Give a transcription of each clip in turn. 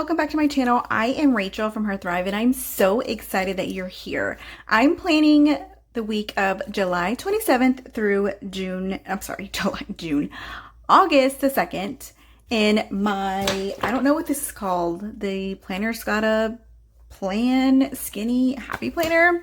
welcome back to my channel. I am Rachel from Her Thrive and I'm so excited that you're here. I'm planning the week of July 27th through August the 2nd in my, I don't know what this is called. The Planner's Gotta Plan Skinny Happy Planner.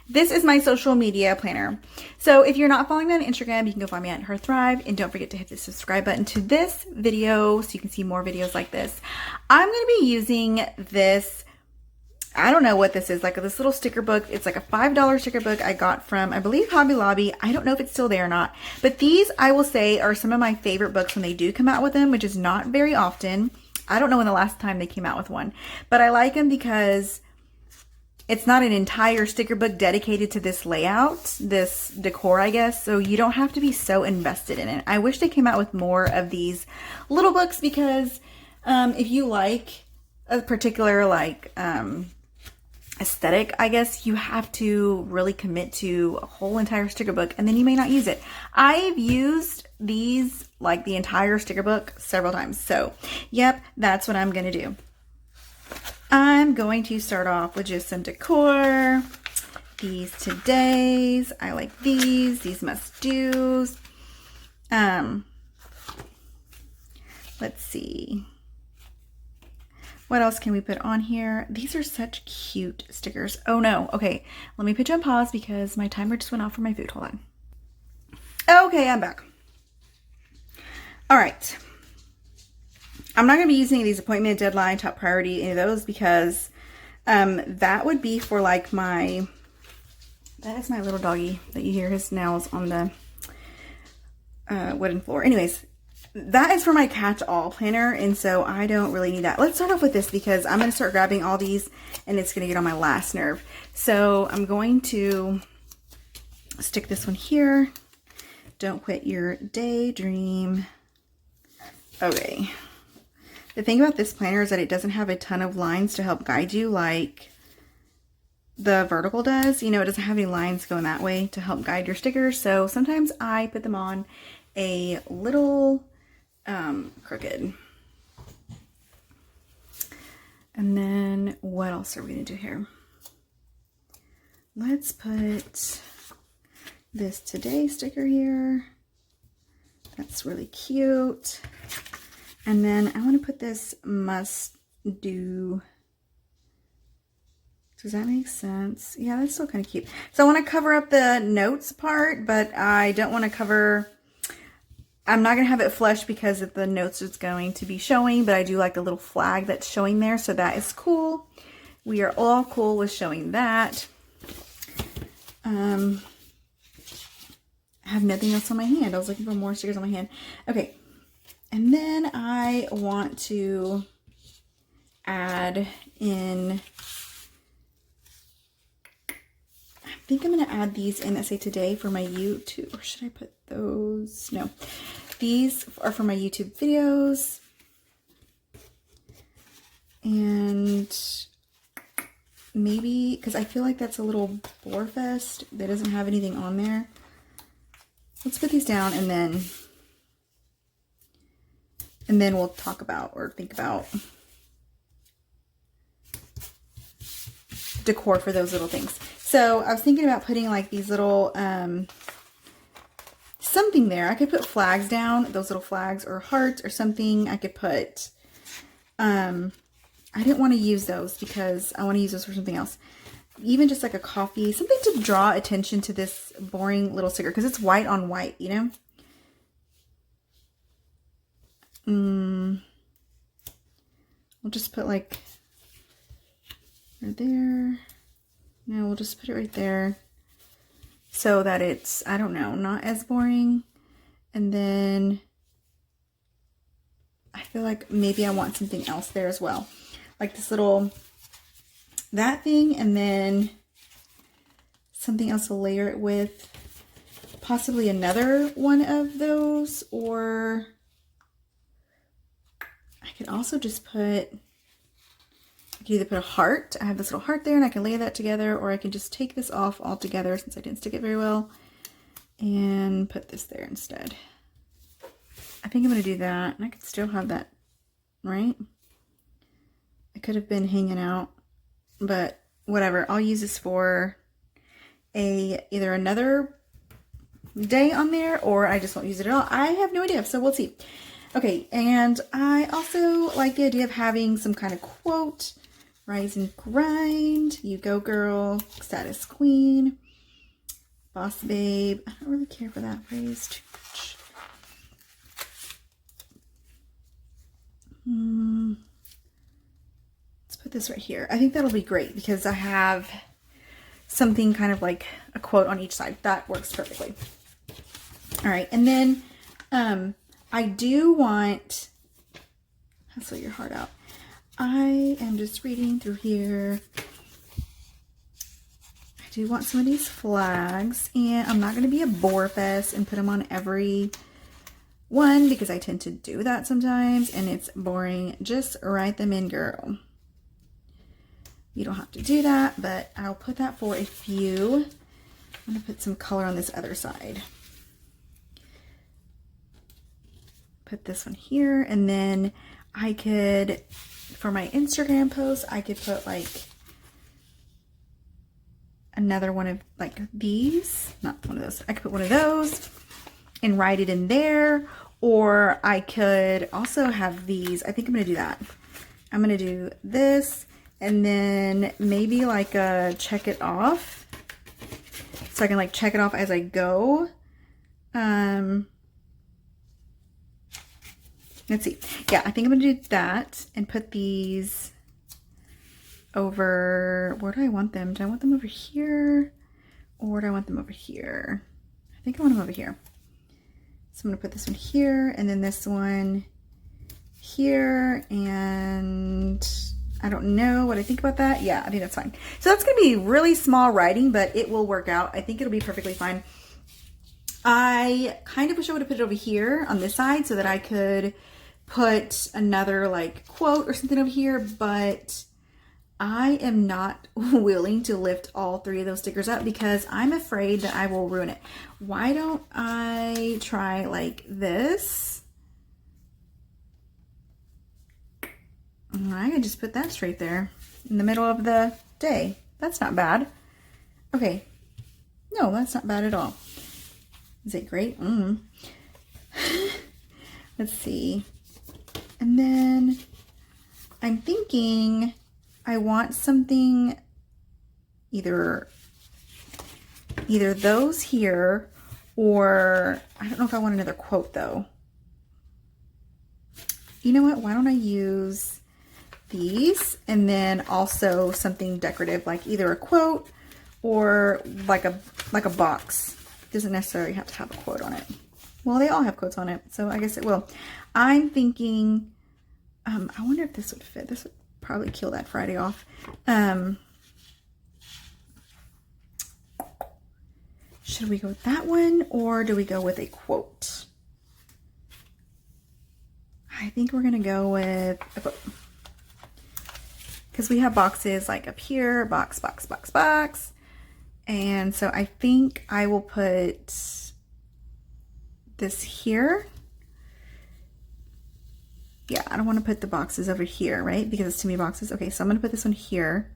This is my social media planner. So if you're not following me on Instagram, you can go find me at Her Thrive, and don't forget to hit the subscribe button to this video so you can see more videos like this. I'm going to be using this, I don't know what this is, like this little sticker book. It's like a $5 sticker book I got from, I believe, Hobby Lobby. I don't know if it's still there or not, but these, I will say, are some of my favorite books when they do come out with them, which is not very often. I don't know when the last time they came out with one, but I like them because it's not an entire sticker book dedicated to this layout, this decor, I guess, so you don't have to be so invested in it. I wish they came out with more of these little books because if you like a particular aesthetic, I guess, you have to really commit to a whole entire sticker book and then you may not use it. I've used these, like the entire sticker book, several times. So, yep, that's what I'm going to do. I'm going to start off with just some decor. These todays. I like these. These must-dos. Let's see. What else can we put on here? These are such cute stickers. Oh no. Okay. Let me put you on pause because my timer just went off for my food. Hold on. Okay, I'm back. All right. I'm not going to be using these appointment, deadline, top priority, any of those because that would be for like that is my little doggy that you hear his nails on the wooden floor. Anyways, that is for my catch-all planner, and so I don't really need that. Let's start off with this because I'm going to start grabbing all these and it's going to get on my last nerve. So I'm going to stick this one here. Don't quit your daydream. Okay. The thing about this planner is that it doesn't have a ton of lines to help guide you like the vertical does. You know, it doesn't have any lines going that way to help guide your stickers. So sometimes I put them on a little crooked. And then what else are we going to do here? Let's put this today sticker here. That's really cute. And then I want to put this must do. Does that make sense? Yeah, that's still kind of cute. So I want to cover up the notes part, but I don't want to cover, I'm not going to have it flush because the notes is going to be showing, but I do like the little flag that's showing there. So that is cool. We are all cool with showing that. I have nothing else on my hand. I was looking for more stickers on my hand. Okay. And then I want to add in, I think I'm going to add these in that say today for my YouTube, or should I put those? No, these are for my YouTube videos. And maybe, because I feel like that's a little bore fest that doesn't have anything on there. Let's put these down and then we'll talk about or think about decor for those little things. So I was thinking about putting like these little, something there. I could put flags down, those little flags, or hearts or something. I could put, I didn't want to use those because I want to use those for something else. Even just like a coffee, something to draw attention to this boring little sticker because it's white on white, you know? We'll just put like right there. No, we'll just put it right there so that it's, I don't know, not as boring. And then I feel like maybe I want something else there as well. Like this little, that thing, and then something else to layer it with. Possibly another one of those, or I could also just put, I could either put a heart. I have this little heart there and I can layer that together, or I can just take this off altogether since I didn't stick it very well and put this there instead. I think I'm going to do that, and I could still have that, right? It could have been hanging out, but whatever. I'll use this for either another day on there, or I just won't use it at all. I have no idea, so we'll see. Okay, and I also like the idea of having some kind of quote. Rise and grind, you go girl, status queen, boss babe. I don't really care for that phrase too much. Let's put this right here. I think that'll be great because I have something kind of like a quote on each side. That works perfectly. All right, and then I do want, hustle your heart out. I am just reading through here. I do want some of these flags, and I'm not going to be a bore fest and put them on every one because I tend to do that sometimes and it's boring. Just write them in, girl. You don't have to do that, but I'll put that for a few. I'm going to put some color on this other side. Put this one here, and then I could, for my Instagram post, I could put like another one of like these, not one of those. I could put one of those and write it in there, or I could also have these. I think I'm going to do that. I'm going to do this, and then maybe like a check it off, so I can like check it off as I go. Let's see. Yeah, I think I'm going to do that and put these over, where do I want them? Do I want them over here, or do I want them over here? I think I want them over here. So I'm going to put this one here, and then this one here, and I don't know what I think about that. Yeah, I think that's fine. So that's going to be really small writing, but it will work out. I think it'll be perfectly fine. I kind of wish I would have put it over here on this side so that I could put another like quote or something over here, but I am not willing to lift all three of those stickers up because I'm afraid that I will ruin it. Why don't I try like this? I can just put that straight there in the middle of the day. That's not bad. Okay. No, that's not bad at all. Is it great? Let's see. And then I'm thinking I want something, either those here, or I don't know if I want another quote though. You know what? Why don't I use these, and then also something decorative, like either a quote or like a box. It doesn't necessarily have to have a quote on it. Well, they all have quotes on it, so I guess it will. I'm thinking, I wonder if this would fit. This would probably kill that Friday off. Should we go with that one, or do we go with a quote? I think we're gonna go with a quote, because we have boxes like up here, box, box, box, box. And so I think I will put this here. Yeah, I don't want to put the boxes over here, right? Because it's too many boxes. Okay, so I'm going to put this one here.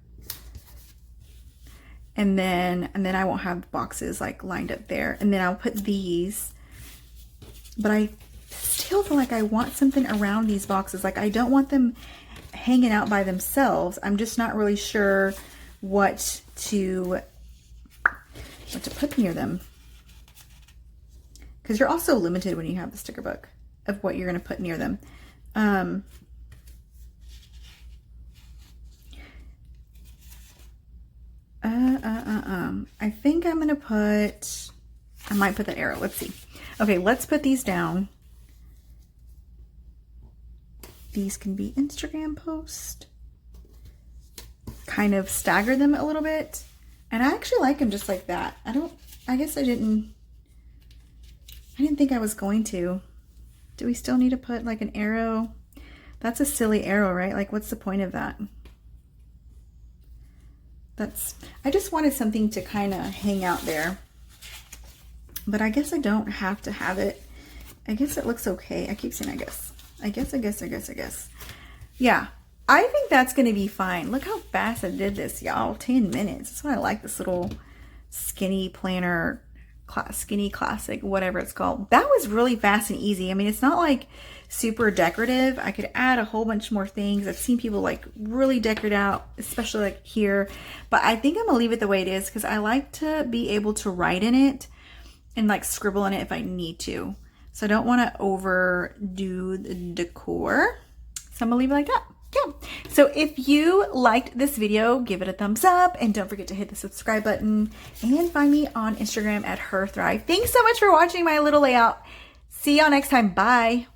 And then I won't have boxes like lined up there. And then I'll put these. But I still feel like I want something around these boxes. Like I don't want them hanging out by themselves. I'm just not really sure what to put near them, because you're also limited when you have the sticker book of what you're going to put near them. I think I'm going to put, I might put that arrow. Let's see. Okay, let's put these down. These can be Instagram post. Kind of stagger them a little bit. And I actually like them just like that. I guess I didn't think I was going to. Do we still need to put like an arrow? That's a silly arrow, right? Like what's the point of that? I just wanted something to kind of hang out there. But I guess I don't have to have it. I guess it looks okay. I keep saying I guess. I guess. Yeah. I think that's going to be fine. Look how fast I did this, y'all. 10 minutes. That's why I like this little skinny planner, skinny classic, whatever it's called. That was really fast and easy. I mean, it's not like super decorative. I could add a whole bunch more things. I've seen people like really decorate out, especially like here. But I think I'm going to leave it the way it is because I like to be able to write in it and like scribble in it if I need to. So I don't want to overdo the decor. So I'm going to leave it like that. Yeah. So if you liked this video, give it a thumbs up and don't forget to hit the subscribe button and find me on Instagram at HerThrive. Thanks so much for watching my little layout. See y'all next time. Bye.